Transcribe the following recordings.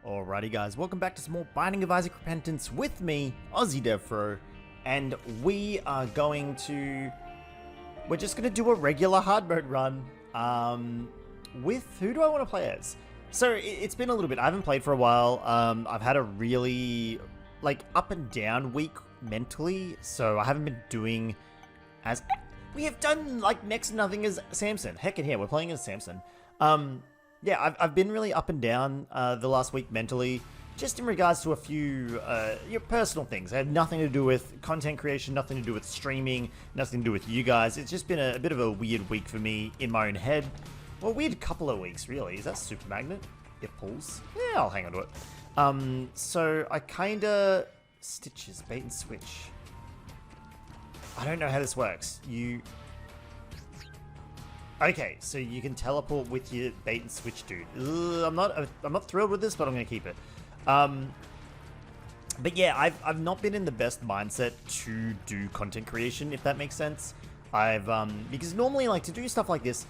Alrighty guys, welcome back to some more Binding of Isaac Repentance with me, AussieDevFro, and we're just gonna do a regular hard mode run, with, who do I want to play as? So, it's been a little bit, I haven't played for a while, I've had a really, up and down week mentally, so I haven't been doing as, we have done, next to nothing as Samson, heck in here, we're playing as Samson, yeah, I've been really up and down the last week mentally, just in regards to a few personal things. They have nothing to do with content creation, nothing to do with streaming, nothing to do with you guys. It's just been a bit of a weird week for me in my own head. Well, weird couple of weeks, really. Is that super magnet? It pulls. Yeah, I'll hang on to it. So I kinda... Stitches, bait and switch. I don't know how this works. Okay, so you can teleport with your bait and switch, dude. I'm not thrilled with this, but I'm gonna keep it. But yeah, I've not been in the best mindset to do content creation, if that makes sense. Because normally, to do stuff like this,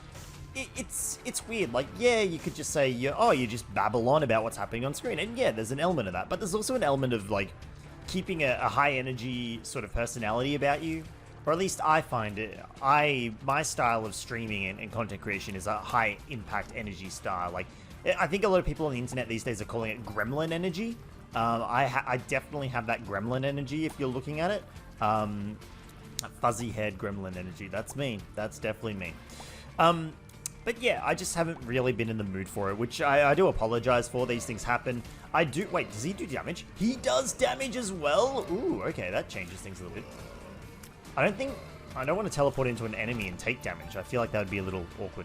it's weird. Yeah, you could just say, you just babble on about what's happening on screen, and yeah, there's an element of that. But there's also an element of keeping a high energy sort of personality about you. Or at least I find it, my style of streaming and content creation is a high impact energy style. I think a lot of people on the internet these days are calling it gremlin energy. I definitely have that gremlin energy if you're looking at it. Fuzzy head gremlin energy, that's me. That's definitely me. But yeah, I just haven't really been in the mood for it, which I do apologize for. These things happen. Wait, does he do damage? He does damage as well? Ooh, okay, that changes things a little bit. I don't want to teleport into an enemy and take damage. I feel like that would be a little awkward.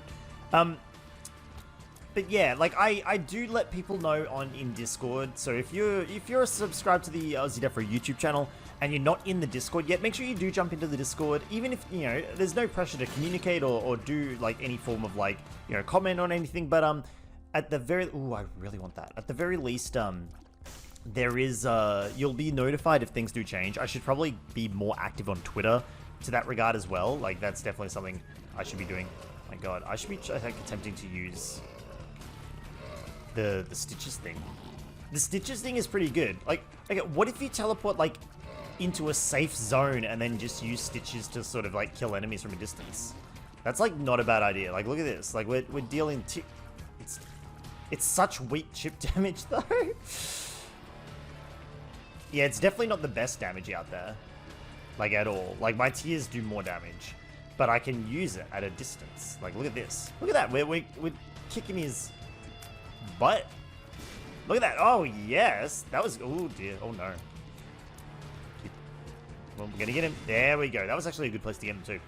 But yeah, I do let people know in Discord. So if you're subscribed to the AussieDevFro YouTube channel and you're not in the Discord yet, make sure you do jump into the Discord. Even if there's no pressure to communicate or do any form of comment on anything. But at the very I really want that. At the very least there is, you'll be notified if things do change. I should probably be more active on Twitter to that regard as well. That's definitely something I should be doing. My god, I should be, attempting to use the Stitches thing. The Stitches thing is pretty good. Okay, what if you teleport, into a safe zone and then just use Stitches to sort of, kill enemies from a distance? That's, not a bad idea. Look at this. We're dealing... It's such weak chip damage, though. Yeah, it's definitely not the best damage out there. At all. My tears do more damage. But I can use it at a distance. Look at this. Look at that. We're kicking his butt. Look at that. Oh, yes. That was... Oh, dear. Oh, no. Well, we're gonna get him. There we go. That was actually a good place to get him, too.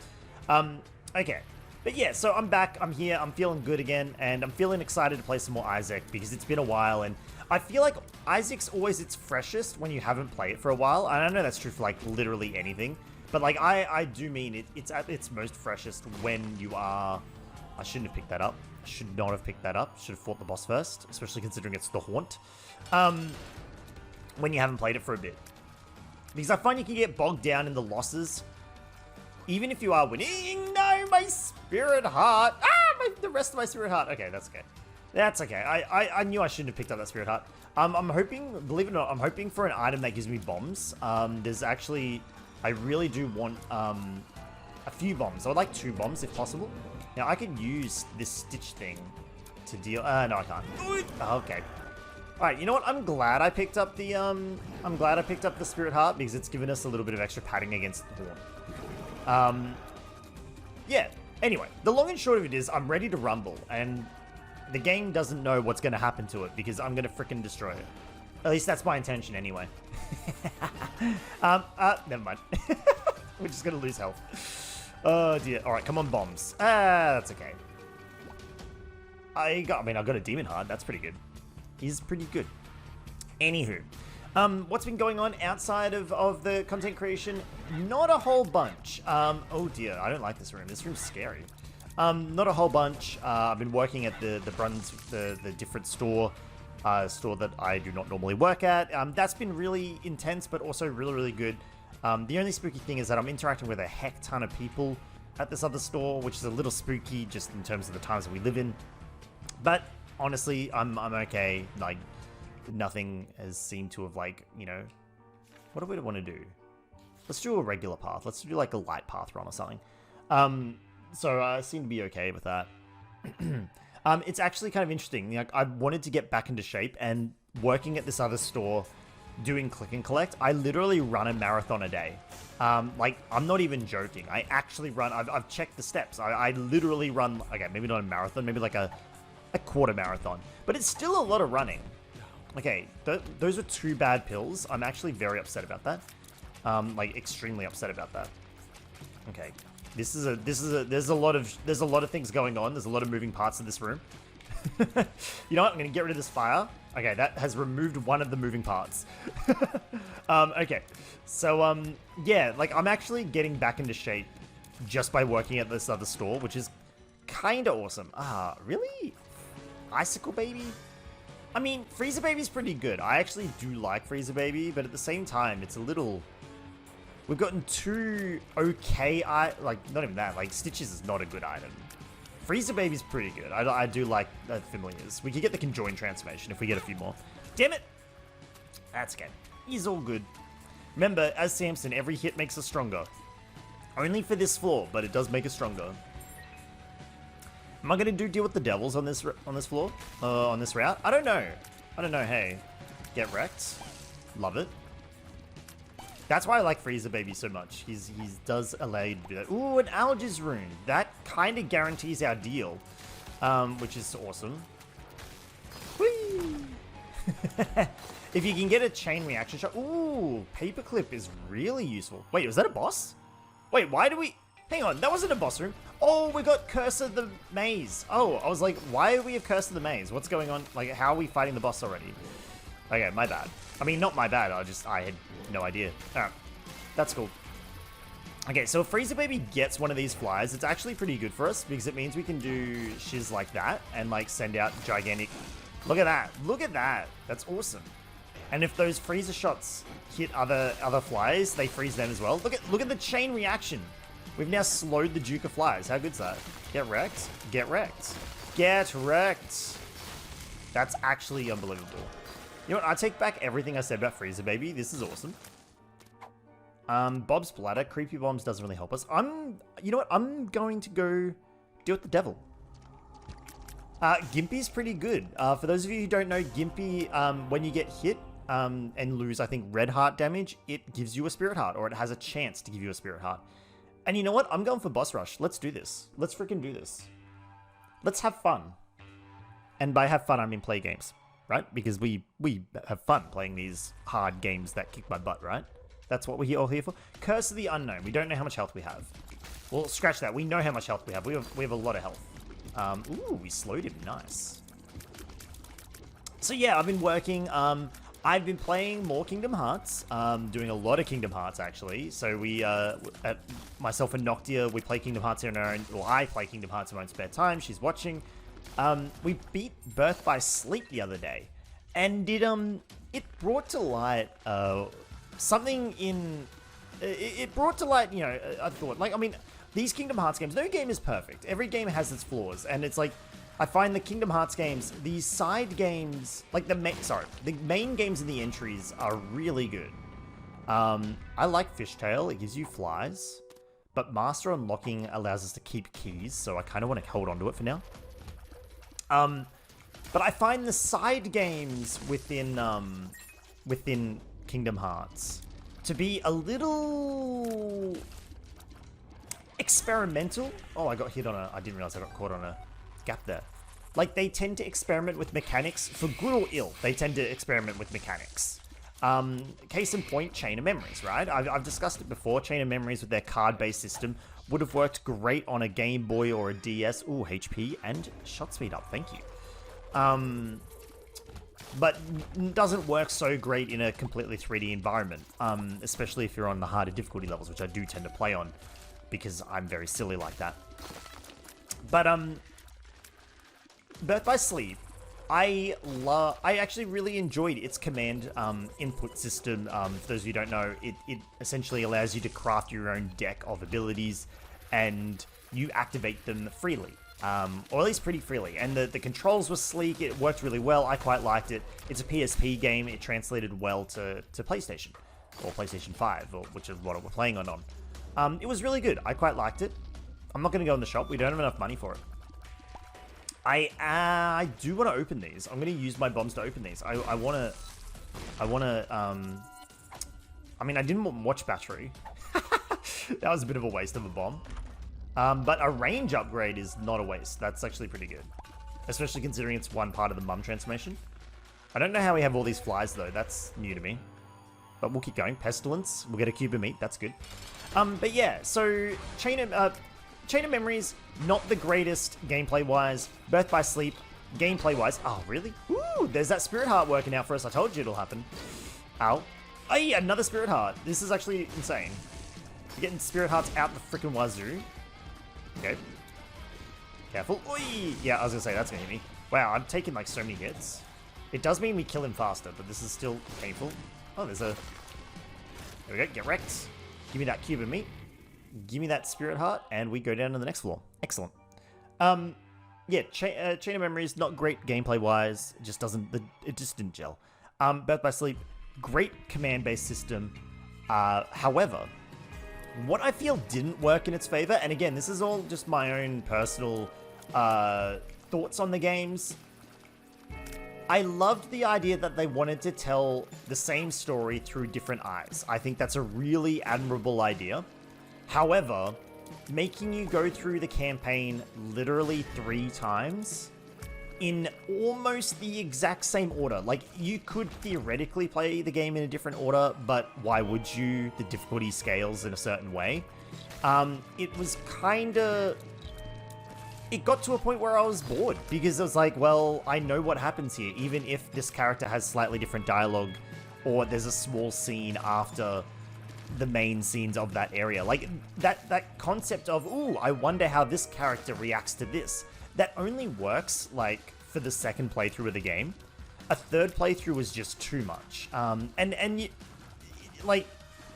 Okay. But yeah, so I'm back. I'm here. I'm feeling good again. And I'm feeling excited to play some more Isaac because it's been a while. And I feel like Isaac's always its freshest when you haven't played it for a while. And I know that's true for literally anything. But I do mean it's at its most freshest when you are... I shouldn't have picked that up. I should not have picked that up. Should have fought the boss first. Especially considering it's the Haunt. When you haven't played it for a bit. Because I find you can get bogged down in the losses. Even if you are winning. No, my spirit heart. The rest of my spirit heart. Okay, that's okay. That's okay. I knew I shouldn't have picked up that spirit heart. I'm hoping, believe it or not, I'm hoping for an item that gives me bombs. There's actually, I really do want a few bombs. I would like 2 bombs if possible. Now I could use this Stitch thing to deal. No, I can't. Okay. All right. You know what? I'm glad I picked up the spirit heart because it's given us a little bit of extra padding against the Haunt. Yeah. Anyway, the long and short of it is I'm ready to rumble, and the game doesn't know what's going to happen to it because I'm going to frickin' destroy it. At least that's my intention anyway. Never mind. We're just going to lose health. Oh dear. All right, come on, bombs. That's okay. I got a demon heart. That's pretty good. He's pretty good. Anywho. What's been going on outside of the content creation? Not a whole bunch. Oh dear, I don't like this room. This room's scary. Not a whole bunch. I've been working at the different store that I do not normally work at. That's been really intense, but also really, really good. The only spooky thing is that I'm interacting with a heck ton of people at this other store, which is a little spooky just in terms of the times that we live in. But honestly, I'm okay. nothing has seemed to have, like, you know... What do we want to do? Let's do a regular path. Let's do, like, a light path run or something. So I seem to be okay with that. It's actually kind of interesting. Like, I wanted to get back into shape, and working at this other store, doing click and collect, I literally run a marathon a day. Like, I'm not even joking. I actually run... I've checked the steps. I literally run... Okay, maybe not a marathon. Maybe like a quarter marathon. But it's still a lot of running. Okay, those are 2 bad pills. I'm actually very upset about that. Like, extremely upset about that. Okay. There's a lot of things going on. There's a lot of moving parts in this room. You know what? I'm going to get rid of this fire. Okay, that has removed one of the moving parts. Okay. So, yeah, like, I'm actually getting back into shape just by working at this other store, which is kind of awesome. Ah, really? Icicle Baby? I mean, Freezer Baby's pretty good. I actually do like Freezer Baby, but at the same time, it's a little... We've gotten 2 okay... Like, not even that. Like, Stitches is not a good item. Freezer Baby's pretty good. I do like Familiars. We could get the Conjoined transformation if we get a few more. Damn it! That's okay. He's all good. Remember, as Samson, every hit makes us stronger. Only for this floor, but it does make us stronger. Am I going to deal with the devils on this floor? On this route? I don't know. I don't know. Hey, get wrecked. Love it. That's why I like Freezer Baby so much. He does allow you to do that. Ooh, an Alga's rune. That kind of guarantees our deal, which is awesome. Whee! If you can get a chain reaction shot. Ooh, Paperclip is really useful. Wait, was that a boss? Wait, why do we... Hang on, that wasn't a boss room. Oh, we got Curse of the Maze. Oh, I was like, why do we have Curse of the Maze? What's going on? Like, how are we fighting the boss already? Okay, my bad. I mean, not my bad. I had no idea. Alright, that's cool. Okay, so if Freezer Baby gets one of these flies, it's actually pretty good for us because it means we can do shiz like that and, like, send out gigantic... Look at that. Look at that. That's awesome. And if those freezer shots hit other flies, they freeze them as well. Look at the chain reaction. We've now slowed the Duke of Flies. How good's that? Get wrecked. Get wrecked. Get wrecked. That's actually unbelievable. You know what? I take back everything I said about Freezer Baby. This is awesome. Bob's Bladder. Creepy Bombs doesn't really help us. You know what? I'm going to go deal with the devil. Gimpy's pretty good. For those of you who don't know, Gimpy, when you get hit and lose, I think, red heart damage, it gives you a spirit heart, or it has a chance to give you a spirit heart. And you know what? I'm going for boss rush. Let's do this. Let's freaking do this. Let's have fun. And by have fun, I mean play games, right? Because we have fun playing these hard games that kick my butt, right? That's what we're all here for. Curse of the Unknown. We don't know how much health we have. Well, scratch that. We know how much health we have. We have a lot of health. Ooh, we slowed him. Nice. So yeah, I've been working. I've been playing more Kingdom Hearts, doing a lot of Kingdom Hearts, actually. So we, myself and Noctia, we play Kingdom Hearts in our own, or I play Kingdom Hearts in my own spare time. She's watching. We beat Birth by Sleep the other day, and it brought to light, something in, it brought to light, you know, I thought, like, I mean, these Kingdom Hearts games, no game is perfect. Every game has its flaws, and it's like, I find the Kingdom Hearts games, these side games, like the main games in the entries are really good. I like Fishtail, it gives you flies, but Master Unlocking allows us to keep keys, so I kind of want to hold on to it for now. But I find the side games within Kingdom Hearts to be a little experimental. Oh, I got hit on I didn't realize I got caught on a gap there. Like, they tend to experiment with mechanics, for good or ill. They tend to experiment with mechanics. Case in point, Chain of Memories, right? I've discussed it before. Chain of Memories with their card-based system would have worked great on a Game Boy or a DS. Ooh, HP and shot speed up, thank you. But doesn't work so great in a completely 3D environment, especially if you're on the harder difficulty levels, which I do tend to play on, because I'm very silly like that. But, Birth by Sleep, I actually really enjoyed its command input system. For those of you who don't know, it essentially allows you to craft your own deck of abilities, and you activate them freely. or at least pretty freely. And the controls were sleek, it worked really well, I quite liked it. It's a PSP game, it translated well to PlayStation, or PlayStation 5, or which is what we're playing on. It was really good, I quite liked it. I'm not going to go in the shop, we don't have enough money for it. I do want to open these. I'm going to use my bombs to open these. I mean, I didn't want watch battery. That was a bit of a waste of a bomb. But a range upgrade is not a waste. That's actually pretty good. Especially considering it's one part of the mum transformation. I don't know how we have all these flies though. That's new to me. But we'll keep going. Pestilence. We'll get a cube of meat. That's good. But yeah, so Chain of Memories, not the greatest gameplay-wise. Birth by Sleep, gameplay-wise. Oh, really? Ooh, there's that Spirit Heart working out for us. I told you it'll happen. Ow. Hey, another Spirit Heart. This is actually insane. We're getting Spirit Hearts out the freaking wazoo. Okay. Careful. Oi! Yeah, I was gonna say, that's gonna hit me. Wow, I'm taking like so many hits. It does mean we kill him faster, but this is still painful. Oh, there's a... There we go, get wrecked. Give me that cube of meat. Give me that Spirit Heart, and we go down to the next floor. Excellent. Yeah, Chain of Memories, not great gameplay-wise. It just doesn't... It just didn't gel. Birth by Sleep, great command-based system. However... what I feel didn't work in its favor, and again, this is all just my own personal thoughts on the games. I loved the idea that they wanted to tell the same story through different eyes. I think that's a really admirable idea. However, making you go through the campaign literally 3 times in almost the exact same order. Like, you could theoretically play the game in a different order, but why would you? The difficulty scales in a certain way. It was kinda... It got to a point where I was bored, because I was like, well, I know what happens here, even if this character has slightly different dialogue, or there's a small scene after the main scenes of that area. Like, that concept of, ooh, I wonder how this character reacts to this. That only works, like, for the second playthrough of the game. A third playthrough was just too much. Like,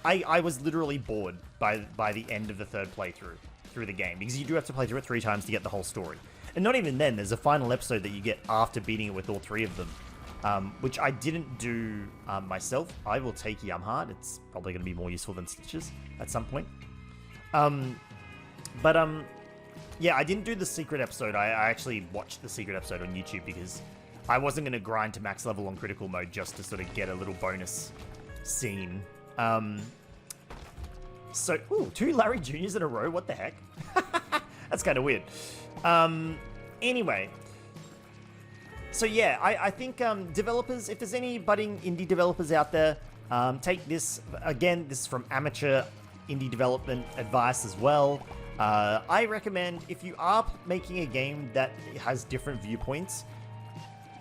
I was literally bored by the end of the third playthrough through the game, because you do have to play through it 3 times to get the whole story. And not even then, there's a final episode that you get after beating it with all 3 of them, which I didn't do myself. I will take Yum Hard. It's probably going to be more useful than Stitches at some point. Yeah, I didn't do the secret episode. I actually watched the secret episode on YouTube because I wasn't going to grind to max level on critical mode just to sort of get a little bonus scene. So, ooh, 2 Larry Juniors in a row? What the heck? That's kind of weird. Anyway. So yeah, I think developers, if there's any budding indie developers out there, take this, again, this is from amateur indie development advice as well. I recommend, if you are making a game that has different viewpoints,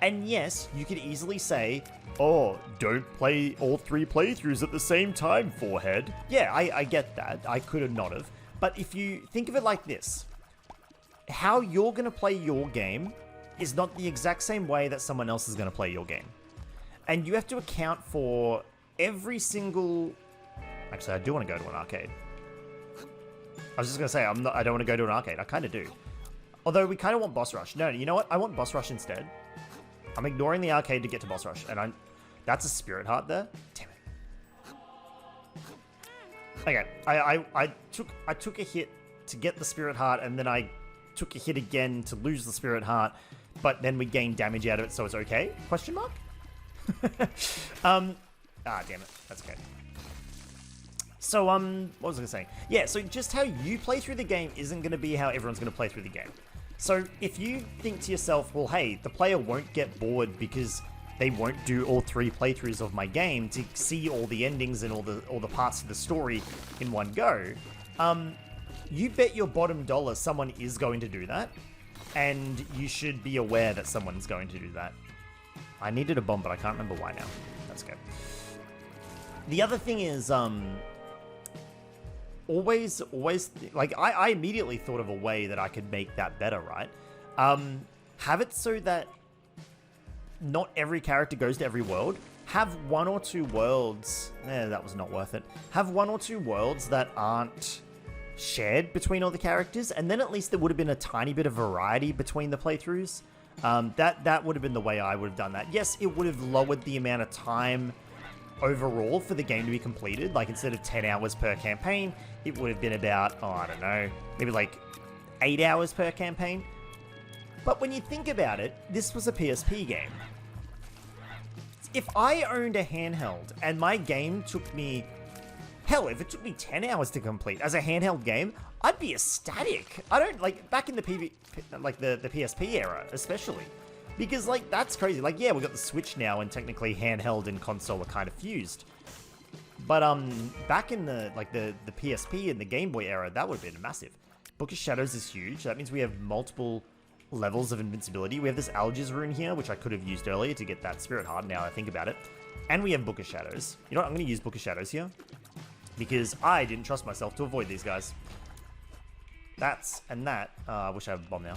and yes, you could easily say, oh, don't play all 3 playthroughs at the same time, forehead. Yeah, I get that. I could have not have. But if you think of it like this, how you're going to play your game is not the exact same way that someone else is going to play your game. And you have to account for every single... Actually, I do want to go to an arcade. I was just going to say, I don't want to go to an arcade. I kind of do. Although we kind of want Boss Rush. No, you know what? I want Boss Rush instead. I'm ignoring the arcade to get to Boss Rush. And that's a Spirit Heart there. Damn it. Okay, I took a hit to get the Spirit Heart, and then I took a hit again to lose the Spirit Heart, but then we gained damage out of it, so it's okay? Question mark? Damn it. That's okay. So, what was I gonna say? Yeah, so just how you play through the game isn't gonna be how everyone's gonna play through the game. So, if you think to yourself, well, hey, the player won't get bored because they won't do all 3 playthroughs of my game to see all the endings and all the parts of the story in one go, you bet your bottom dollar someone is going to do that, and you should be aware that someone's going to do that. I needed a bomb, but I can't remember why now. That's good. The other thing is, always, like, I immediately thought of a way that I could make that better, right? Have it so that not every character goes to every world. Have 1 or 2 worlds... that was not worth it. Have 1 or 2 worlds that aren't shared between all the characters, and then at least there would have been a tiny bit of variety between the playthroughs. That would have been the way I would have done that. Yes, it would have lowered the amount of time overall for the game to be completed. Like, instead of 10 hours per campaign, it would have been about, oh, I don't know, maybe like 8 hours per campaign. But when you think about it, this was a PSP game. If I owned a handheld and my game took me, hell, if it took me 10 hours to complete as a handheld game, I'd be ecstatic. I don't, like, back in the the PSP era, especially. Because, like, that's crazy. Like, yeah, we got the Switch now, and technically handheld and console are kind of fused. But, back in the PSP and the Game Boy era, that would have been massive. Book of Shadows is huge. That means we have multiple levels of invincibility. We have this Algiz rune here, which I could have used earlier to get that Spirit Heart, now I think about it. And we have Book of Shadows. You know what? I'm going to use Book of Shadows here, because I didn't trust myself to avoid these guys. I wish I have a bomb now.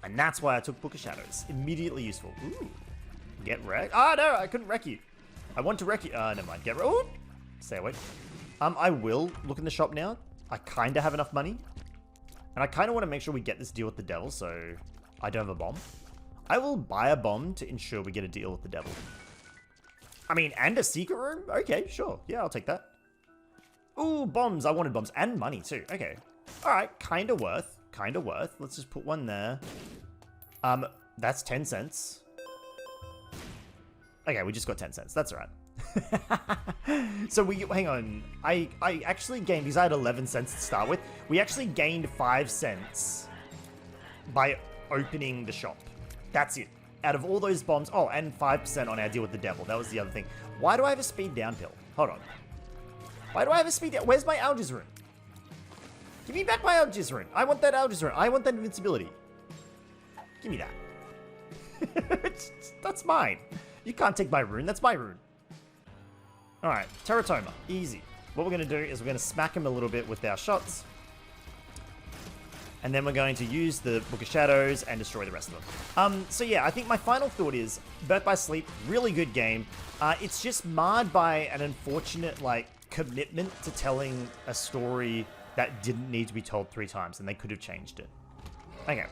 And that's why I took Book of Shadows. Immediately useful. Ooh. Get wrecked. Oh, no, I couldn't wreck you. I want to wreck you. Never mind. Get wrecked. Ooh. Stay away. I will look in the shop now. I kind of have enough money. And I kind of want to make sure we get this deal with the devil, so I don't have a bomb. I will buy a bomb to ensure we get a deal with the devil. I mean, and a secret room? Okay, sure. Yeah, I'll take that. Ooh, bombs. I wanted bombs. And money, too. Okay. All right. Kind of worth. Kind of worth. Let's just put one there. That's 10 cents. Okay, we just got 10 cents. That's all right. So hang on. I actually gained, because I had 11 cents to start with. We actually gained 5 cents by opening the shop. That's it. Out of all those bombs, oh, and 5% on our deal with the devil. That was the other thing. Why do I have a speed down pill? Hold on. Why do I have a speed down? Where's my Algiz rune? Give me back my Algiz rune. I want that Algiz rune. I want that invincibility. Give me that. That's mine. You can't take my rune. That's my rune. Alright, Teratoma. Easy. What we're going to do is we're going to smack him a little bit with our shots. And then we're going to use the Book of Shadows and destroy the rest of them. So yeah, I think my final thought is Birth by Sleep, really good game. It's just marred by an unfortunate, like, commitment to telling a story that didn't need to be told 3 times, and they could have changed it. Okay.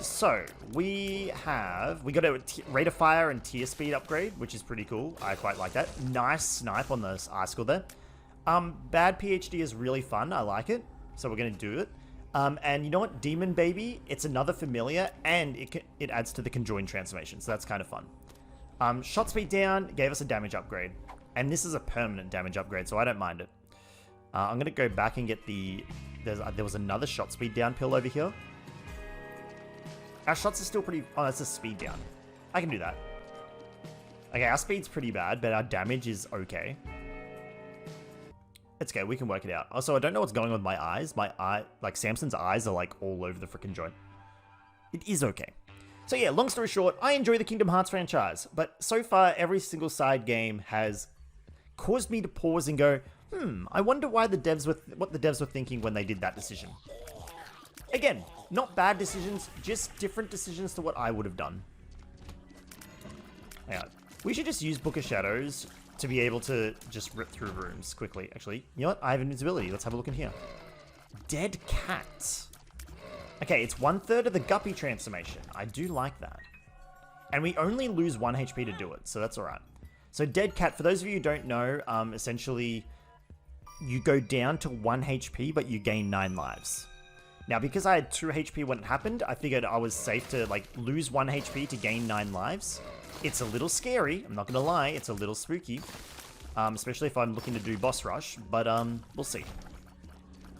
So we got a rate of fire and tier speed upgrade, which is pretty cool. I quite like that. Nice snipe on the icicle there. Bad PhD is really fun. I like it. So we're going to do it. And you know what? Demon Baby, it's another familiar, and it adds to the conjoined transformation. So that's kind of fun. Shot speed down gave us a damage upgrade. And this is a permanent damage upgrade, so I don't mind it. I'm going to go back and get there was another shot speed down pill over here. Our shots are still pretty... Oh, that's a speed down. I can do that. Okay, our speed's pretty bad, but our damage is okay. It's okay, we can work it out. Also, I don't know what's going on with my eyes. My eye... Like, Samson's eyes are, like, all over the freaking joint. It is okay. So yeah, long story short, I enjoy the Kingdom Hearts franchise. But so far, every single side game has caused me to pause and go, I wonder why what the devs were thinking when they did that decision. Again, not bad decisions, just different decisions to what I would have done. Hang on. We should just use Book of Shadows to be able to just rip through rooms quickly. Actually, you know what? I have invincibility. Let's have a look in here. Dead Cat. Okay, it's 1/3 of the Guppy transformation. I do like that. And we only lose 1 HP to do it, so that's alright. So Dead Cat, for those of you who don't know, essentially, you go down to 1 HP, but you gain 9 lives. Now, because I had 2 HP when it happened, I figured I was safe to, like, lose 1 HP to gain 9 lives. It's a little scary, I'm not gonna lie, it's a little spooky. Especially if I'm looking to do Boss Rush, but, we'll see.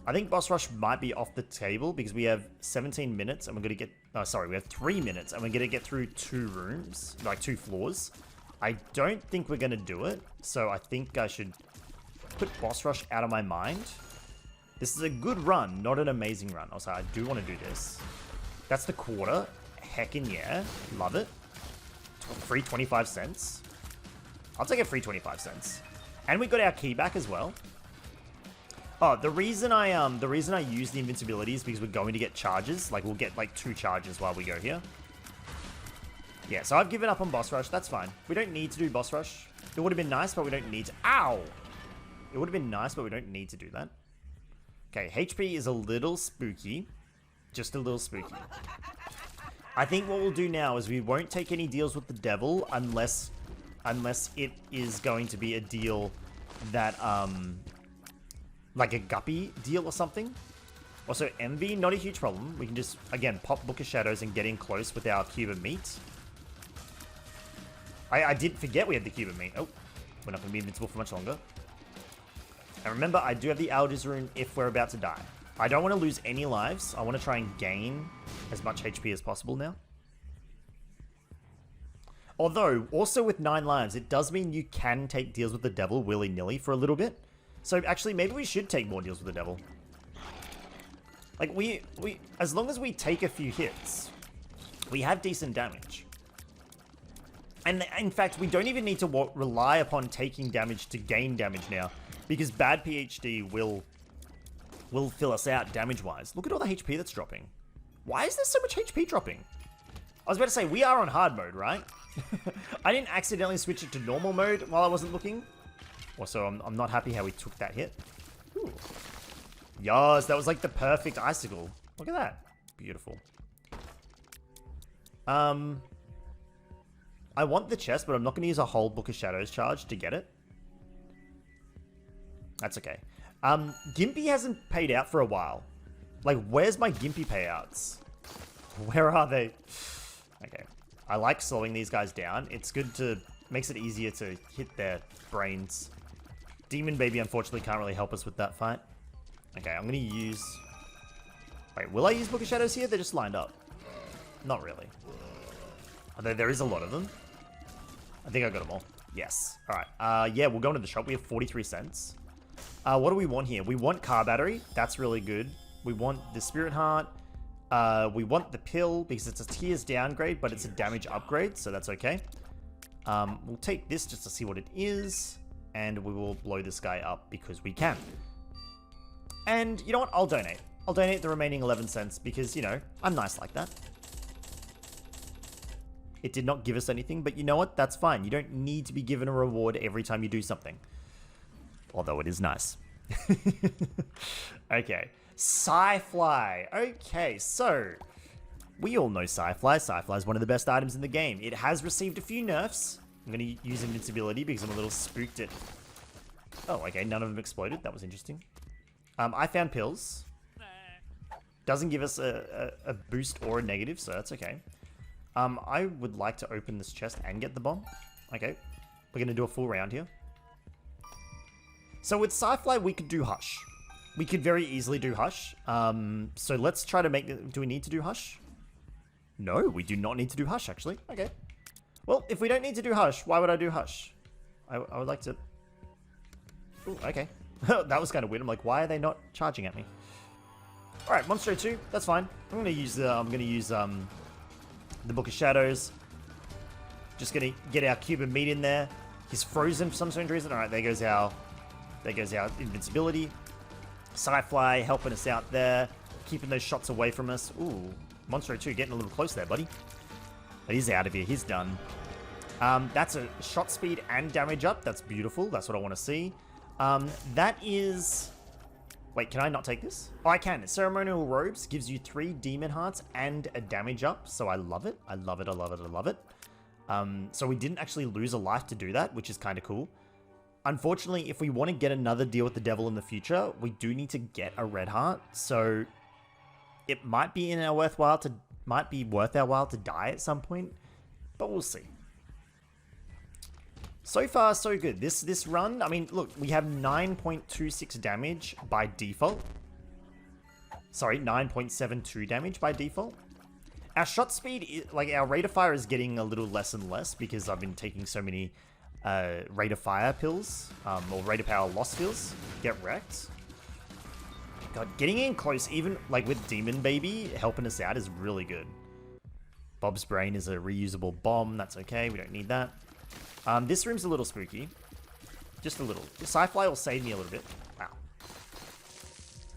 I think Boss Rush might be off the table because we have 17 minutes and we're gonna get... Oh, sorry, we have 3 minutes and we're gonna get through 2 rooms, like 2 floors. I don't think we're gonna do it, so I think I should put Boss Rush out of my mind. This is a good run, not an amazing run. Also, I do want to do this. That's the quarter. Heckin' yeah. Love it. Free 25 cents. I'll take a free 25 cents. And we got our key back as well. Oh, the reason I use the invincibility is because we're going to get charges. Like, we'll get, like, 2 charges while we go here. Yeah, so I've given up on Boss Rush. That's fine. We don't need to do Boss Rush. It would have been nice, but we don't need to... Ow! It would have been nice, but we don't need to do that. Okay, HP is a little spooky. Just a little spooky. I think what we'll do now is we won't take any deals with the devil unless it is going to be a deal that, like a guppy deal or something. Also, envy, not a huge problem. We can just, again, pop Book of Shadows and get in close with our cube of meat. I did forget we had the cube of meat. Oh, we're not going to be invincible for much longer. And remember, I do have the Algiz rune if we're about to die. I don't want to lose any lives. I want to try and gain as much HP as possible now. Although, also with 9 lives, it does mean you can take deals with the devil willy-nilly for a little bit. So actually, maybe we should take more deals with the devil. Like, we as long as we take a few hits, we have decent damage. And in fact, we don't even need to rely upon taking damage to gain damage now, because bad PhD will fill us out damage-wise. Look at all the HP that's dropping. Why is there so much HP dropping? I was about to say, we are on hard mode, right? I didn't accidentally switch it to normal mode while I wasn't looking. Also, I'm not happy how we took that hit. Ooh. Yes, that was like the perfect icicle. Look at that. Beautiful. I want the chest, but I'm not going to use a whole Book of Shadows charge to get it. That's okay. Gimpy hasn't paid out for a while. Like, where's my Gimpy payouts? Where are they? Okay. I like slowing these guys down. It's good to... makes it easier to hit their brains. Demon Baby, unfortunately, can't really help us with that fight. Okay, I'm going to use... Wait, will I use Book of Shadows here? They're just lined up. Not really. Although there is a lot of them. I think I got them all. Yes. Alright. Yeah, we'll go into the shop. We have 43 cents. What do we want here? We want car battery. That's really good. We want the Spirit Heart. We want the pill because it's a tiers downgrade, but it's a damage upgrade, so that's okay. We'll take this just to see what it is, and we will blow this guy up because we can. And you know what? I'll donate. I'll donate the remaining 11 cents because, you know, I'm nice like that. It did not give us anything, but you know what? That's fine. You don't need to be given a reward every time you do something. Although it is nice. Okay. PSY. Okay, so we all know PSY. PSY is one of the best items in the game. It has received a few nerfs. I'm going to use invincibility because I'm a little spooked at... Oh, okay, none of them exploded. That was interesting. I found pills. Doesn't give us a boost or a negative, so that's okay. I would like to open this chest and get the bomb. Okay, we're going to do a full round here. So with PSY, we could do Hush. We could very easily do Hush. So let's try to make... Do we need to do Hush? No, we do not need to do Hush, actually. Okay. Well, if we don't need to do Hush, why would I do Hush? I would like to... Ooh, okay. That was kind of weird. I'm like, why are they not charging at me? Alright, Monstro 2. That's fine. I'm going to use the Book of Shadows. Just going to get our cube of meat in there. He's frozen for some strange reason. Alright, there goes our invincibility. PSY helping us out there. Keeping those shots away from us. Ooh, Monstro 2 getting a little close there, buddy. But he's out of here. He's done. That's a shot speed and damage up. That's beautiful. That's what I want to see. That is... Wait, can I not take this? Oh, I can. Ceremonial Robes gives you 3 Demon Hearts and a damage up. So I love it. I love it. I love it. I love it. So we didn't actually lose a life to do that, which is kind of cool. Unfortunately, if we want to get another deal with the devil in the future, we do need to get a red heart. So it might be worth our while to die at some point, but we'll see. So far, so good. This run, I mean, look, we have 9.26 damage by default. Sorry, 9.72 damage by default. Our shot speed, like our rate of fire is getting a little less and less because I've been taking so many rate of fire pills, or rate of power loss pills. Get wrecked. God, getting in close, even like with Demon Baby helping us out is really good. Bob's Brain is a reusable bomb. That's okay. We don't need that. This room's a little spooky. Just a little. PSY will save me a little bit. Wow.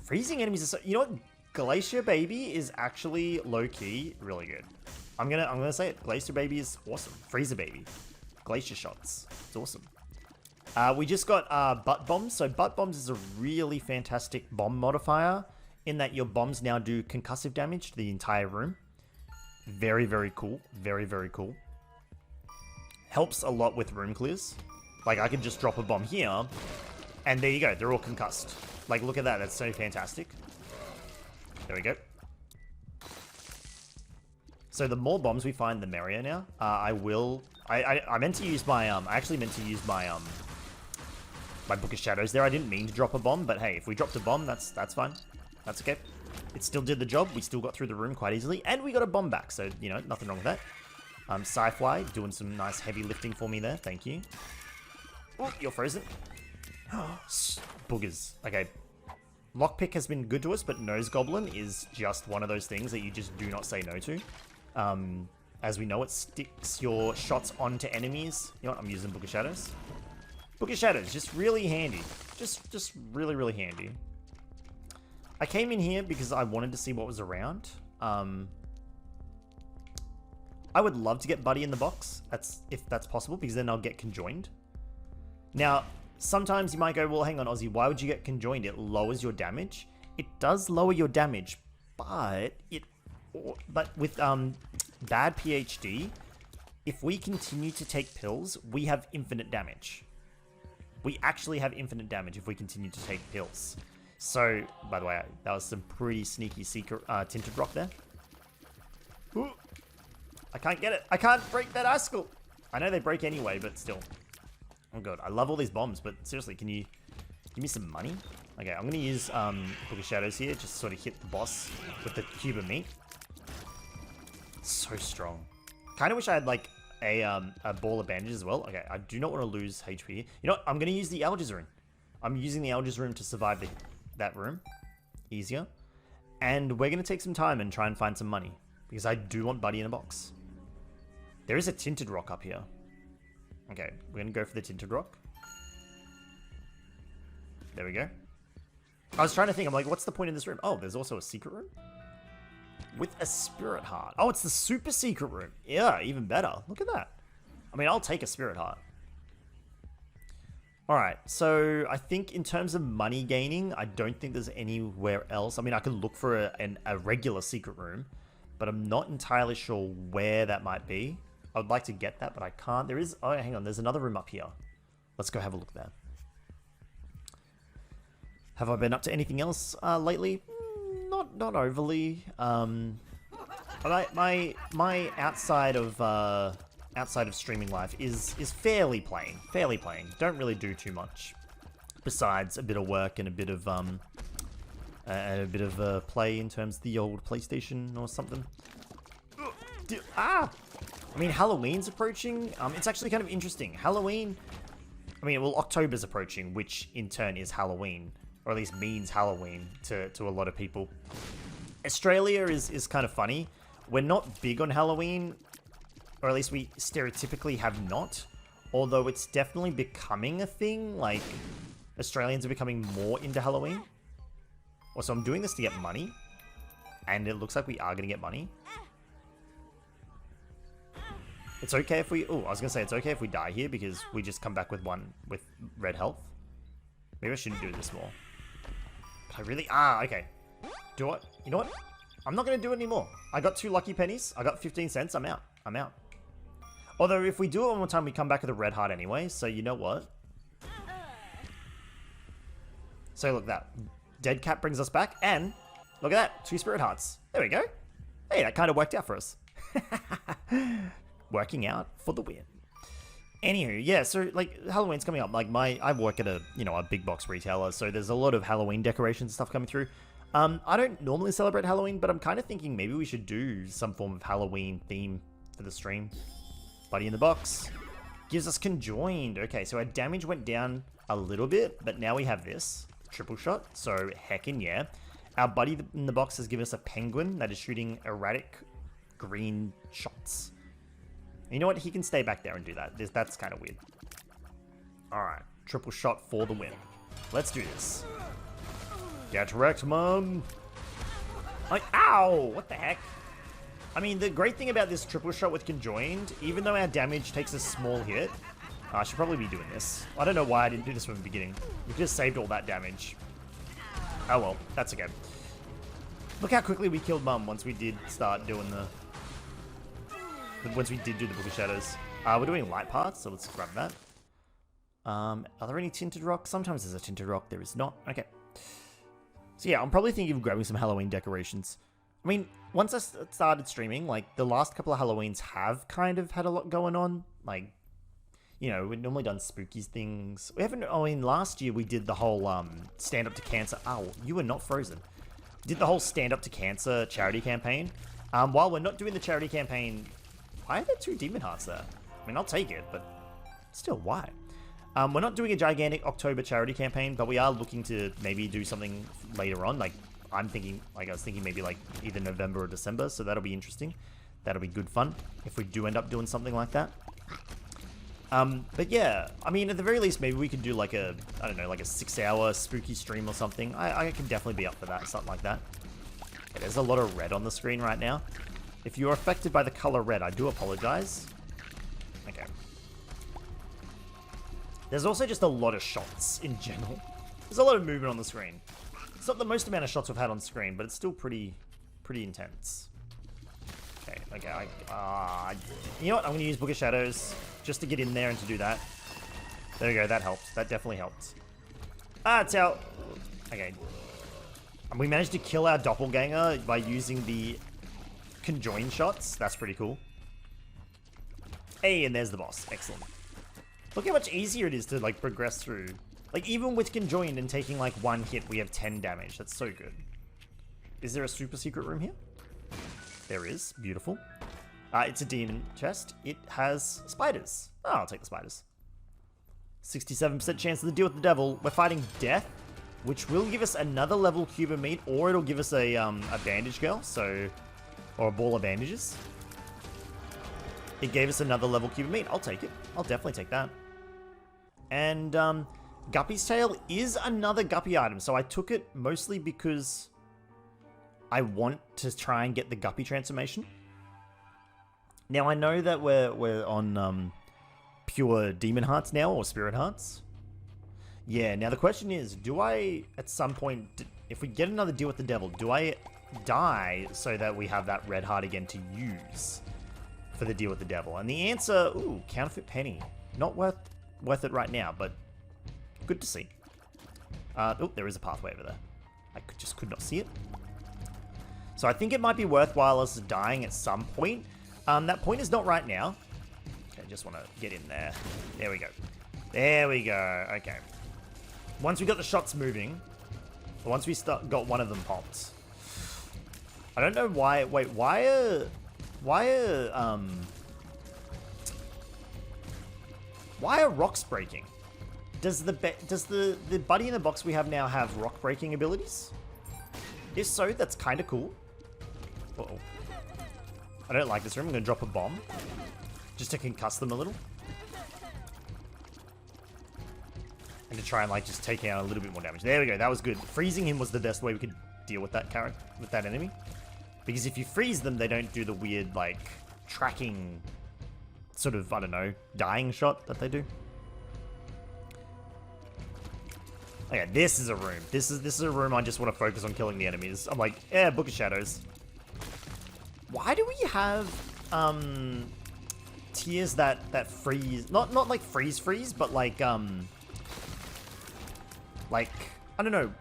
Freezing enemies are so... You know what? Glacier Baby is actually low-key really good. I'm gonna say it. Glacier Baby is awesome. Freezer Baby. Glacier shots. It's awesome. We just got butt bombs. So butt bombs is a really fantastic bomb modifier in that your bombs now do concussive damage to the entire room. Very, very cool. Very, very cool. Helps a lot with room clears. Like, I could just drop a bomb here, and there you go. They're all concussed. Like, look at that. That's so fantastic. There we go. So the more bombs we find, the merrier now. I meant to use my, I actually meant to use my, my Book of Shadows there. I didn't mean to drop a bomb, but hey, if we dropped a bomb, that's fine. That's okay. It still did the job. We still got through the room quite easily, and we got a bomb back, so, you know, nothing wrong with that. PSY FLY doing some nice heavy lifting for me there. Thank you. Oh, you're frozen. Boogers. Okay. Lockpick has been good to us, but Nose Goblin is just one of those things that you just do not say no to. As we know, it sticks your shots onto enemies. You know what? I'm using Book of Shadows. Book of Shadows, just really handy. Just really, really handy. I came in here because I wanted to see what was around. I would love to get Buddy in the box, if that's possible, because then I'll get conjoined. Now, sometimes you might go, well, hang on, Aussie, why would you get conjoined? It lowers your damage. It does lower your damage, but with bad PhD, if we continue to take pills, we have infinite damage. We actually have infinite damage if we continue to take pills. So, by the way, that was some pretty sneaky secret Tinted Rock there. Ooh. I can't get it. I can't break that icicle. I know they break anyway, but still. Oh god, I love all these bombs, but seriously, can you give me some money? Okay, I'm gonna use Book of Shadows here, just sort of hit the boss with the cube of meat. So strong. Kind of wish I had like a ball of bandages as well. Okay, I do not want to lose HP. You know what? I'm gonna use the Alga's Rune. I'm using the Alga's Rune to survive that room. Easier. And we're gonna take some time and try and find some money, because I do want Buddy in a box. There is a Tinted Rock up here. Okay, we're gonna go for the Tinted Rock. There we go. I was trying to think, I'm like, what's the point in this room? Oh, there's also a secret room? With a Spirit Heart. Oh, it's the super secret room. Yeah, even better. Look at that. I mean, I'll take a Spirit Heart. Alright, so I think in terms of money gaining, I don't think there's anywhere else. I mean, I could look for a regular secret room, but I'm not entirely sure where that might be. I would like to get that, but I can't. There is... Oh, hang on. There's another room up here. Let's go have a look there. Have I been up to anything else lately? Not overly. My outside of streaming life is fairly plain. Fairly plain. Don't really do too much. Besides a bit of work and a bit of play in terms of the old PlayStation or something. Ah! I mean, Halloween's approaching. It's actually kind of interesting. Halloween... I mean, well, October's approaching, which in turn is Halloween. Or at least means Halloween to a lot of people. Australia is kind of funny. We're not big on Halloween. Or at least we stereotypically have not. Although it's definitely becoming a thing. Like, Australians are becoming more into Halloween. Also, I'm doing this to get money. And it looks like we are going to get money. It's okay if we... Oh, I was going to say it's okay if we die here because we just come back with red health. Maybe I shouldn't do this more. But I really... okay. Do what? You know what? I'm not going to do it anymore. I got 2 lucky pennies. I got 15 cents. I'm out. I'm out. Although, if we do it one more time, we come back with a red heart anyway. So, you know what? So, look, that dead cat brings us back. And, look at that. 2 spirit hearts. There we go. Hey, that kind of worked out for us. Working out for the win. Anywho, yeah, so like Halloween's coming up. Like I work at a big box retailer, so there's a lot of Halloween decorations and stuff coming through. I don't normally celebrate Halloween, but I'm kind of thinking maybe we should do some form of Halloween theme for the stream. Buddy in the box gives us conjoined. Okay, so our damage went down a little bit, but now we have this triple shot. So heckin' yeah. Our buddy in the box has given us a penguin that is shooting erratic green shots. You know what? He can stay back there and do that. That's kind of weird. Alright. Triple shot for the win. Let's do this. Get wrecked, mum. Like, ow! What the heck? I mean, the great thing about this triple shot with conjoined, even though our damage takes a small hit, I should probably be doing this. I don't know why I didn't do this from the beginning. We just saved all that damage. Oh well, that's okay. Look how quickly we killed Mum once we did start doing the... Once we did do the Book of Shadows. We're doing light paths, so let's grab that. Are there any tinted rocks? Sometimes there's a tinted rock, there is not. Okay. So yeah, I'm probably thinking of grabbing some Halloween decorations. I mean, once I started streaming, like, the last couple of Halloweens have kind of had a lot going on. Like, you know, we've normally done spooky things. We haven't, I mean, last year we did the whole Stand Up to Cancer. Oh, you were not frozen. Did the whole Stand Up to Cancer charity campaign. While we're not doing the charity campaign, why are there 2 demon hearts there? I mean, I'll take it, but still, why? We're not doing a gigantic October charity campaign, but we are looking to maybe do something later on. Like, I was thinking maybe like either November or December, so that'll be interesting. That'll be good fun if we do end up doing something like that. But yeah, I mean, at the very least, maybe we could do like a, I don't know, like a 6-hour spooky stream or something. I can definitely be up for that, something like that. Okay, there's a lot of red on the screen right now. If you're affected by the color red, I do apologize. Okay. There's also just a lot of shots in general. There's a lot of movement on the screen. It's not the most amount of shots we've had on screen, but it's still pretty intense. Okay, you know what? I'm going to use Book of Shadows just to get in there and to do that. There we go, that helped. That definitely helped. It's out. Okay. And we managed to kill our doppelganger by using the conjoined shots. That's pretty cool. Hey, and there's the boss. Excellent. Look how much easier it is to, like, progress through. Like, even with conjoined and taking, like, 1 hit, we have 10 damage. That's so good. Is there a super secret room here? There is. Beautiful. It's a demon chest. It has spiders. Oh, I'll take the spiders. 67% chance to deal with the devil. We're fighting death, which will give us another level cube of meat, or it'll give us a bandage girl, so... Or a ball of bandages. It gave us another level cube of meat. I'll take it. I'll definitely take that. And, Guppy's Tail is another Guppy item, so I took it mostly because I want to try and get the Guppy transformation. Now, I know that we're on pure Demon Hearts now, or Spirit Hearts. Yeah, now the question is, do I, at some point, if we get another deal with the devil, do I die so that we have that red heart again to use for the deal with the devil? And the answer, ooh, counterfeit penny. Not worth it right now, but good to see. Oh, there is a pathway over there. I just could not see it. So I think it might be worthwhile us dying at some point. That point is not right now. Okay, I just want to get in there. There we go. There we go. Okay. Once we got the shots moving, once we got one of them popped. I don't know why. Wait, why are rocks breaking? Does the buddy in the box we have now have rock breaking abilities? If so, that's kind of cool. Uh-oh. I don't like this room. I'm going to drop a bomb. Just to concuss them a little. And to try and, like, just take out a little bit more damage. There we go. That was good. Freezing him was the best way we could deal with that character, with that enemy. Because if you freeze them, they don't do the weird, like, tracking sort of, I don't know, dying shot that they do. Okay, this is a room. This is a room I just want to focus on killing the enemies. I'm like, yeah, Book of Shadows. Why do we have tiers that freeze? Not like freeze, but like I don't know.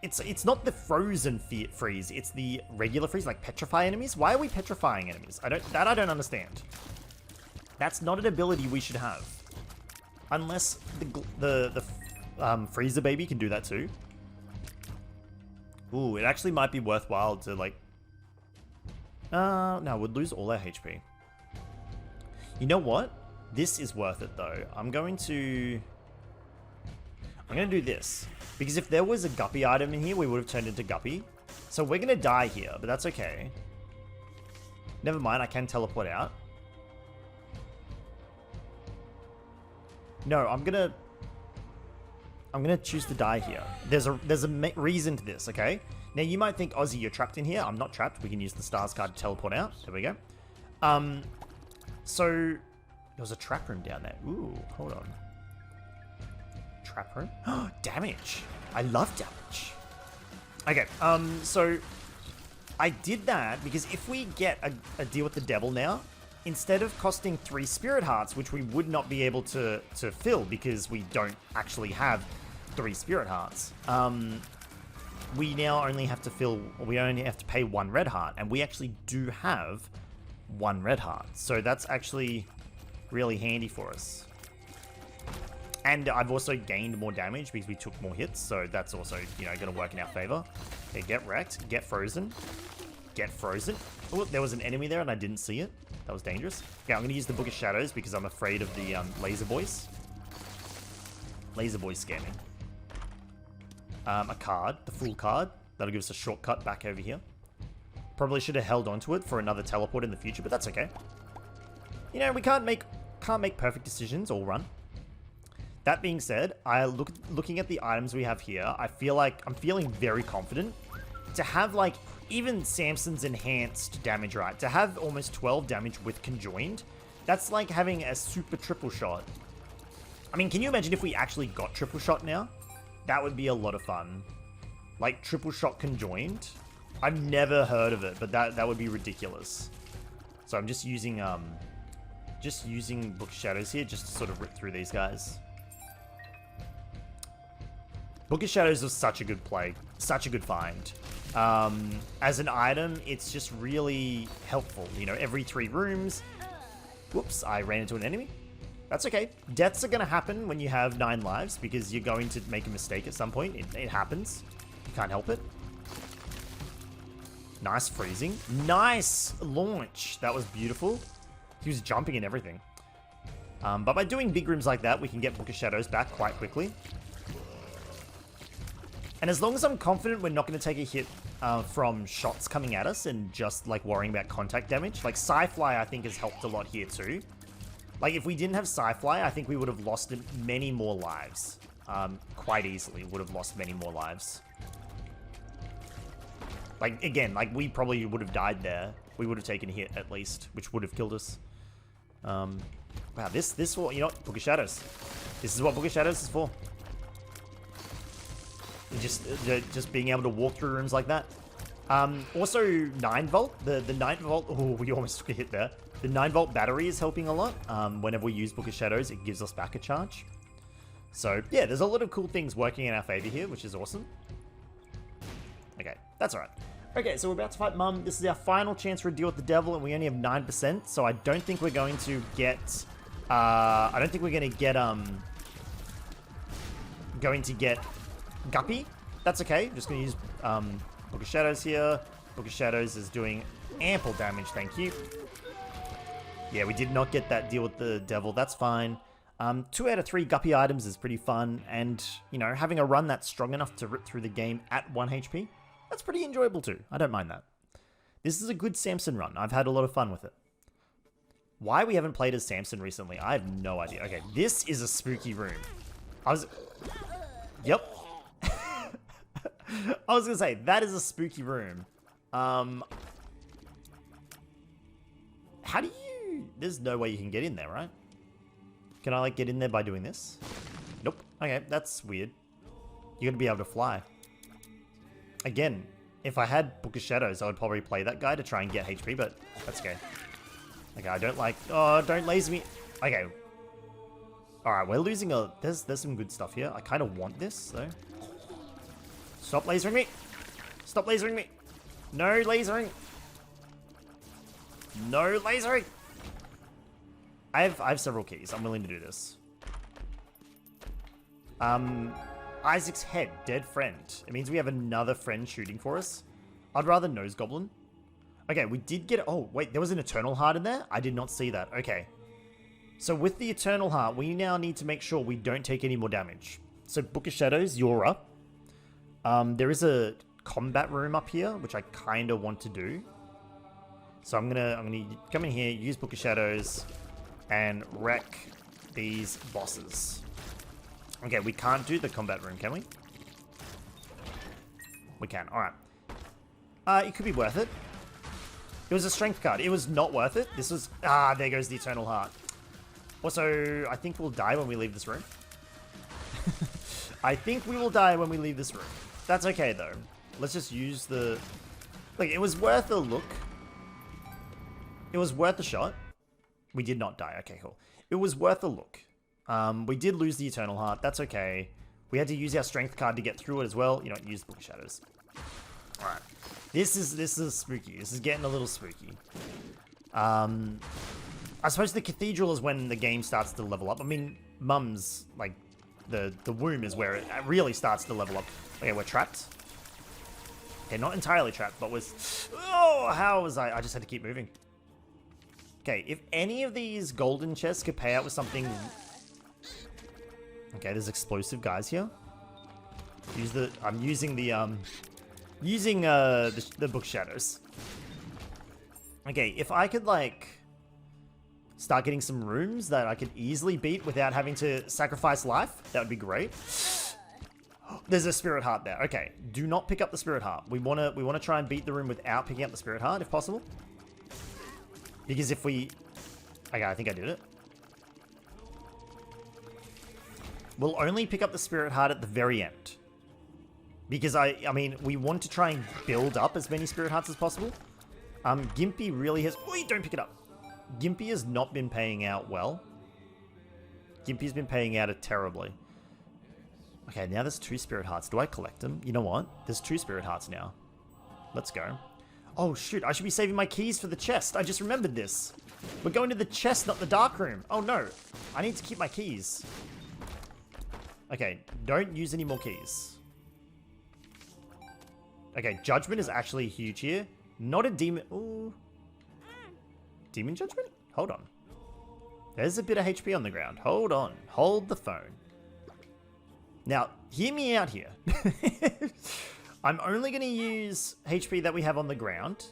It's not the frozen freeze. It's the regular freeze, like petrify enemies. Why are we petrifying enemies? I don't understand. That's not an ability we should have, unless the freezer baby can do that too. Ooh, it actually might be worthwhile to like. No, we'd lose all our HP. You know what? This is worth it though. I'm gonna do this. Because if there was a Guppy item in here, we would have turned into Guppy. So we're gonna die here, but that's okay. Never mind, I can teleport out. No, I'm gonna choose to die here. There's a reason to this, okay? Now you might think, Aussie, you're trapped in here. I'm not trapped. We can use the stars card to teleport out. There we go. So There was a trap room down there. Ooh, hold on. Trap room? Damage. I love damage. Okay, so I did that because if we get a deal with the devil now, instead of costing 3 spirit hearts, which we would not be able to fill because we don't actually have 3 spirit hearts, we now only have to we only have to pay 1 red heart, and we actually do have 1 red heart. So that's actually really handy for us. And I've also gained more damage because we took more hits, so that's also, you know, going to work in our favor. Okay, get wrecked, get frozen, get frozen. Oh, there was an enemy there and I didn't see it. That was dangerous. Okay, I'm going to use the Book of Shadows because I'm afraid of the laser boys. Laser boys scare me. A card, the full card. That'll give us a shortcut back over here. Probably should have held onto it for another teleport in the future, but that's okay. You know, we can't make perfect decisions all run. That being said, looking at the items we have here, I feel like I'm feeling very confident to have like even Samson's enhanced damage, right? To have almost 12 damage with conjoined, that's like having a super triple shot. I mean, can you imagine if we actually got triple shot now? That would be a lot of fun. Like triple shot conjoined. I've never heard of it, but that would be ridiculous. So I'm just using Book of Shadows here just to sort of rip through these guys. Book of Shadows was such a good play, such a good find. As an item, it's just really helpful. You know, every 3 rooms. Whoops, I ran into an enemy. That's okay. Deaths are going to happen when you have 9 lives because you're going to make a mistake at some point. It happens. You can't help it. Nice freezing. Nice launch. That was beautiful. He was jumping and everything. But by doing big rooms like that, we can get Book of Shadows back quite quickly. And as long as I'm confident we're not going to take a hit from shots coming at us and just like worrying about contact damage, like PSY FLY I think has helped a lot here too. Like if we didn't have PSY FLY, I think we would have lost many more lives. Quite easily would have lost many more lives. Like again, like we probably would have died there. We would have taken a hit at least, which would have killed us. Wow, this you know what? Book of Shadows. This is what Book of Shadows is for. Just being able to walk through rooms like that. Also 9 volt, the 9 volt, oh, we almost took a hit there. The 9 volt battery is helping a lot. Whenever we use Book of Shadows, it gives us back a charge. So yeah, there's a lot of cool things working in our favor here, which is awesome. Okay, that's all right. Okay, so we're about to fight Mum. This is our final chance for a deal with the devil, and we only have 9%, so I don't think we're going to get, Guppy. That's okay. I'm just going to use Book of Shadows here. Book of Shadows is doing ample damage, thank you. Yeah, we did not get that deal with the devil. That's fine. 2 out of 3 Guppy items is pretty fun, and, you know, having a run that's strong enough to rip through the game at 1 HP, that's pretty enjoyable too. I don't mind that. This is a good Samson run. I've had a lot of fun with it. Why we haven't played as Samson recently, I have no idea. Okay, this is a spooky room. Yep. I was gonna say, that is a spooky room. How do you... There's no way you can get in there, right? Can I, like, get in there by doing this? Nope. Okay, that's weird. You're gonna be able to fly. Again, if I had Book of Shadows, I would probably play that guy to try and get HP, but that's okay. Okay, I don't like... Oh, don't laser me. Okay. Alright, we're losing a... There's some good stuff here. I kind of want this, though. Stop lasering me. Stop lasering me. No lasering. No lasering. I have several keys. I'm willing to do this. Isaac's head, dead friend. It means we have another friend shooting for us. I'd rather nose goblin. Okay, we did get... Oh, wait, there was an eternal heart in there? I did not see that. Okay. So with the eternal heart, we now need to make sure we don't take any more damage. So Book of Shadows, you're up. There is a combat room up here, which I kind of want to do. So I'm gonna come in here, use Book of Shadows, and wreck these bosses. Okay, we can't do the combat room, can we? We can, alright. It could be worth it. It was a strength card. It was not worth it. This was... Ah, there goes the Eternal Heart. Also, I think we'll die when we leave this room. I think we will die when we leave this room. That's okay, though. Let's just use the... Like, it was worth a look. It was worth a shot. We did not die. Okay, cool. It was worth a look. We did lose the Eternal Heart. That's okay. We had to use our Strength card to get through it as well. You know, use the Book of Shadows. Alright. This is spooky. This is getting a little spooky. I suppose the Cathedral is when the game starts to level up. I mean, Mum's, like, the womb is where it really starts to level up. Okay, we're trapped. Okay, not entirely trapped, but was... Oh, how was I? I just had to keep moving. Okay, if any of these golden chests could pay out with something... Okay, there's explosive guys here. I'm using the Book Shadows. Okay, if I could, like, start getting some rooms that I could easily beat without having to sacrifice life, that would be great. There's a Spirit Heart there. Okay, do not pick up the Spirit Heart. We wanna try and beat the room without picking up the Spirit Heart, if possible. Because if we... Okay, I think I did it. We'll only pick up the Spirit Heart at the very end. Because I mean, we want to try and build up as many Spirit Hearts as possible. Gimpy really has... Wait, don't pick it up. Gimpy has not been paying out well. Gimpy's been paying out terribly. Okay, now there's 2 Spirit Hearts. Do I collect them? You know what? There's 2 Spirit Hearts now. Let's go. Oh, shoot. I should be saving my keys for the chest. I just remembered this. We're going to the chest, not the dark room. Oh, no. I need to keep my keys. Okay, don't use any more keys. Okay, Judgment is actually huge here. Not a demon... Ooh. Demon Judgment? Hold on. There's a bit of HP on the ground. Hold on. Hold the phone. Now, hear me out here. I'm only going to use HP that we have on the ground.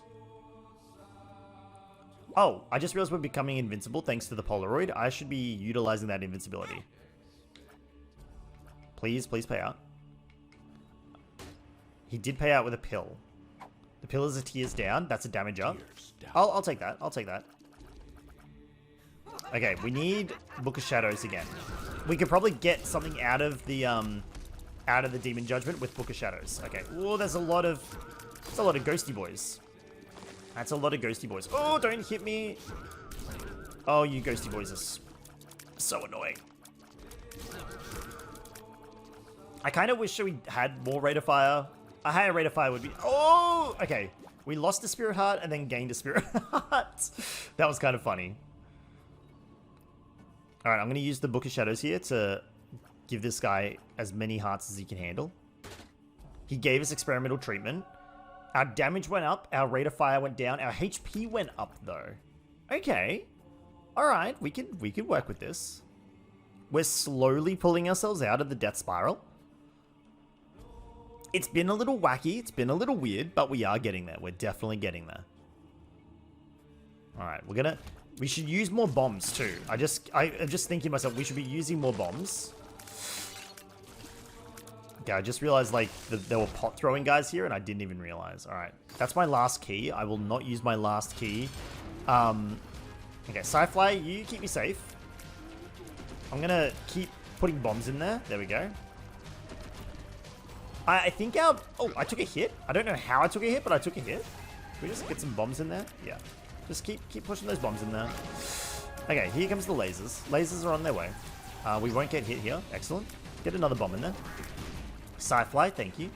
Oh, I just realized we're becoming invincible thanks to the Polaroid. I should be utilizing that invincibility. Please, please pay out. He did pay out with a pill. The pill is a tears down. That's a damage up. I'll take that. I'll take that. Okay, we need Book of Shadows again. We could probably get something out of the Demon Judgment with Book of Shadows. Okay. Oh, there's a lot of ghosty boys. That's a lot of ghosty boys. Oh, don't hit me. Oh, you ghosty boys are so annoying. I kind of wish we had more Rate of Fire. A higher Rate of Fire would be... Oh, okay. We lost a Spirit Heart and then gained a Spirit Heart. That was kind of funny. Alright, I'm going to use the Book of Shadows here to give this guy as many hearts as he can handle. He gave us experimental treatment. Our damage went up, our Rate of Fire went down, our HP went up though. Okay. Alright, we can work with this. We're slowly pulling ourselves out of the death spiral. It's been a little wacky, it's been a little weird, but we are getting there. We're definitely getting there. Alright, we should use more bombs too. I'm just thinking to myself, we should be using more bombs. Okay, I just realized like there were pot throwing guys here and I didn't even realize. Alright, that's my last key. I will not use my last key. Okay, Sci-Fly, you keep me safe. I'm gonna keep putting bombs in there. There we go. I think our... Oh, I took a hit. I don't know how I took a hit, but I took a hit. Can we just get some bombs in there? Yeah. Just keep pushing those bombs in there. Okay, here comes the lasers. Lasers are on their way. We won't get hit here. Excellent. Get another bomb in there. Sci-Fly, thank you.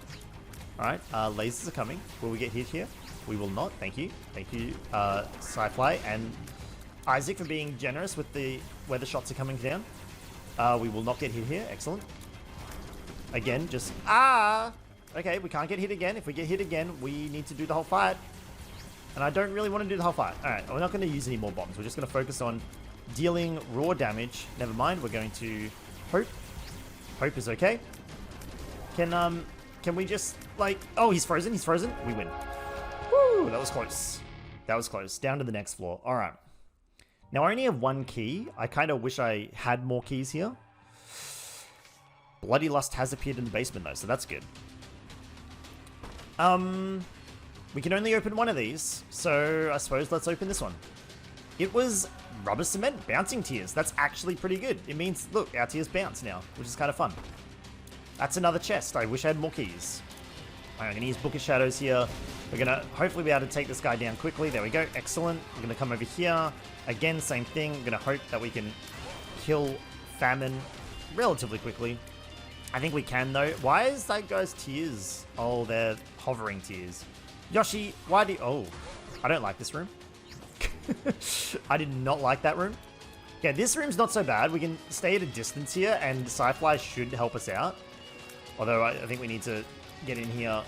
Alright, lasers are coming. Will we get hit here? We will not. Thank you. Thank you, Sci-Fly and Isaac for being generous with where the shots are coming down. We will not get hit here. Excellent. Again, just... Okay, we can't get hit again. If we get hit again, we need to do the whole fight. And I don't really want to do the whole fight. Alright, we're not going to use any more bombs. We're just going to focus on dealing raw damage. Never mind, we're going to hope. Hope is okay. Can we just, like... Oh, he's frozen, he's frozen. We win. Woo, that was close. That was close. Down to the next floor. Alright. Now, I only have 1 key. I kind of wish I had more keys here. Bloody Lust has appeared in the basement, though, so that's good. We can only open one of these, so I suppose let's open this one. It was rubber cement bouncing tears. That's actually pretty good. It means, look, our tears bounce now, which is kind of fun. That's another chest. I wish I had more keys. I'm going to use Book of Shadows here. We're going to hopefully be able to take this guy down quickly. There we go. Excellent. We're going to come over here. Again, same thing. We're going to hope that we can kill Famine relatively quickly. I think we can, though. Why is that guy's tears? Oh, they're hovering tears. Yoshi, why do you... Oh, I don't like this room. I did not like that room. Yeah, this room's not so bad. We can stay at a distance here, and Sci-Fly should help us out. Although I think we need to get in here.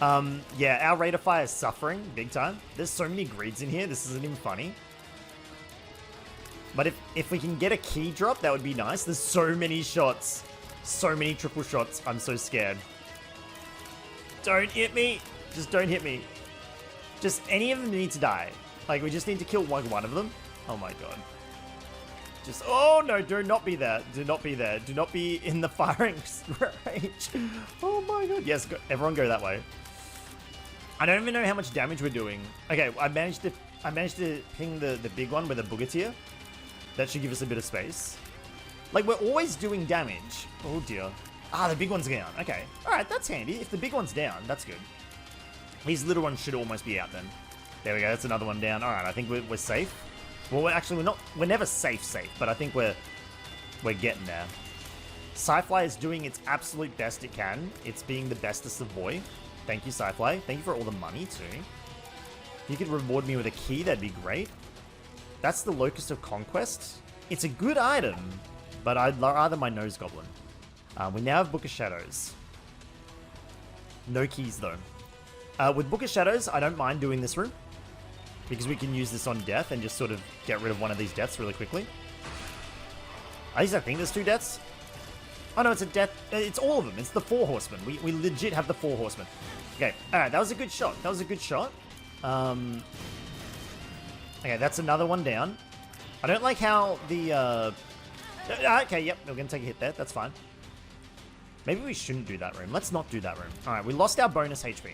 Yeah, our rate of fire is suffering big time. There's so many greeds in here. This isn't even funny. But if we can get a key drop, that would be nice. There's so many shots. So many triple shots. I'm so scared. Don't hit me. Just don't hit me. Just any of them need to die. Like, we just need to kill one of them. Oh my god. Just, oh no, do not be there. Do not be there. Do not be in the firing range. Oh my god. Yes, go, everyone go that way. I don't even know how much damage we're doing. Okay, I managed to ping the big one with a booger. That should give us a bit of space. Like, we're always doing damage. Oh dear. Ah, the big one's down. Okay. Alright, that's handy. If the big one's down, that's good. These little ones should almost be out then. There we go. That's another one down. Alright, I think we're safe. Well, we're never safe, but I think we're getting there. Sci-Fly is doing its absolute best it can. It's being the bestest of boy. Thank you, Sci-Fly. Thank you for all the money, too. If you could reward me with a key, that'd be great. That's the Locust of Conquest. It's a good item, but I'd rather my Nose Goblin. We now have Book of Shadows. No keys, though. With Book of Shadows, I don't mind doing this room, because we can use this on death and just sort of get rid of one of these deaths really quickly. At least I think there's 2 deaths. Oh no, it's a death. It's all of them. It's the 4 horsemen. We legit have the 4 horsemen. Okay, alright, that was a good shot. That was a good shot. Okay, that's another one down. I don't like how the... okay, yep, we're going to take a hit there. That's fine. Maybe we shouldn't do that room. Let's not do that room. Alright, we lost our bonus HP.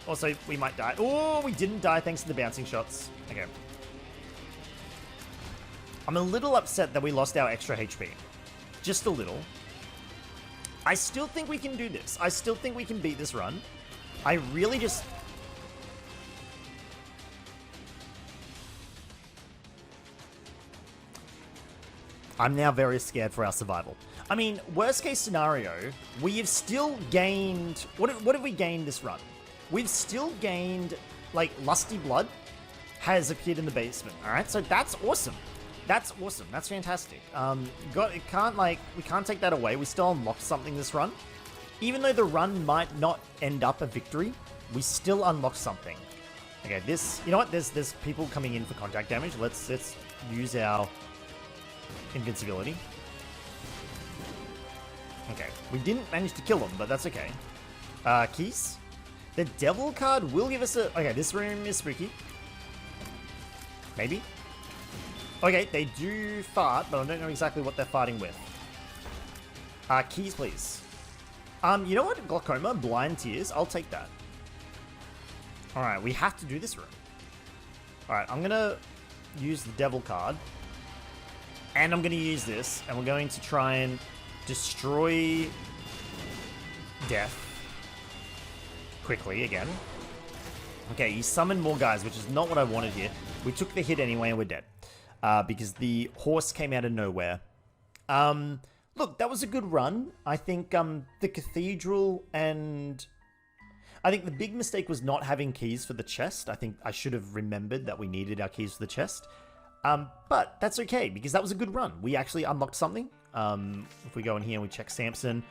Also, we might die. Oh, we didn't die thanks to the bouncing shots. Okay. I'm a little upset that we lost our extra HP. Just a little. I still think we can do this. I still think we can beat this run. I really just... I'm now very scared for our survival. I mean, worst case scenario, we have still gained... What have we gained this run? We've still gained, like, Lusty Blood has appeared in the basement, alright? So that's awesome. That's awesome. That's fantastic. We can't take that away. We still unlocked something this run. Even though the run might not end up a victory, we still unlocked something. Okay, this... You know what? There's people coming in for contact damage. Let's use our invincibility. Okay, we didn't manage to kill them, but that's okay. Keys? The Devil card will give us a... Okay, this room is spooky. Maybe. Okay, they do fart, but I don't know exactly what they're farting with. Keys, please. You know what? Glaucoma, blind tears. I'll take that. Alright, we have to do this room. Alright, I'm gonna use the Devil card. And I'm gonna use this, and we're going to try and destroy Death quickly again. Okay, he summoned more guys, which is not what I wanted here. We took the hit anyway and we're dead. Because the horse came out of nowhere. Look, that was a good run. I think the cathedral and... I think the big mistake was not having keys for the chest. I think I should have remembered that we needed our keys for the chest. But that's okay, because that was a good run. We actually unlocked something. If we go in here and we check Samson,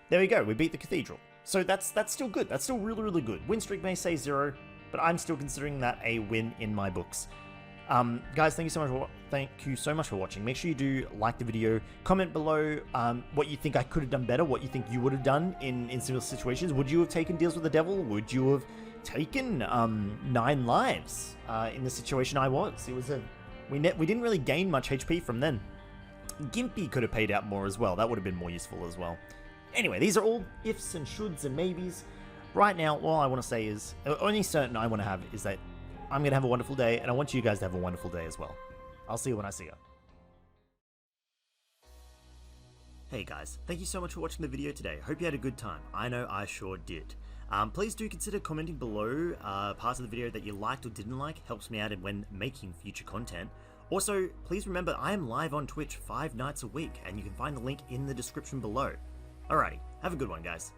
there we go. We beat the cathedral. So that's still good. That's still really, really good. Win streak may say 0, but I'm still considering that a win in my books. Guys, thank you so much for watching. Make sure you do like the video, comment below what you think I could have done better, what you think you would have done in similar situations. Would you have taken deals with the devil? Would you have taken 9 lives in the situation I was? It was we didn't really gain much HP from then. Gimpy could have paid out more as well. That would have been more useful as well. Anyway, these are all ifs and shoulds and maybes. Right now, all I want to say is, the only certain I want to have is that I'm going to have a wonderful day, and I want you guys to have a wonderful day as well. I'll see you when I see you. Hey guys, thank you so much for watching the video today. Hope you had a good time. I know I sure did. Please do consider commenting below parts of the video that you liked or didn't like. Helps me out when making future content. Also, please remember I am live on Twitch 5 nights a week, and you can find the link in the description below. Alrighty, have a good one guys.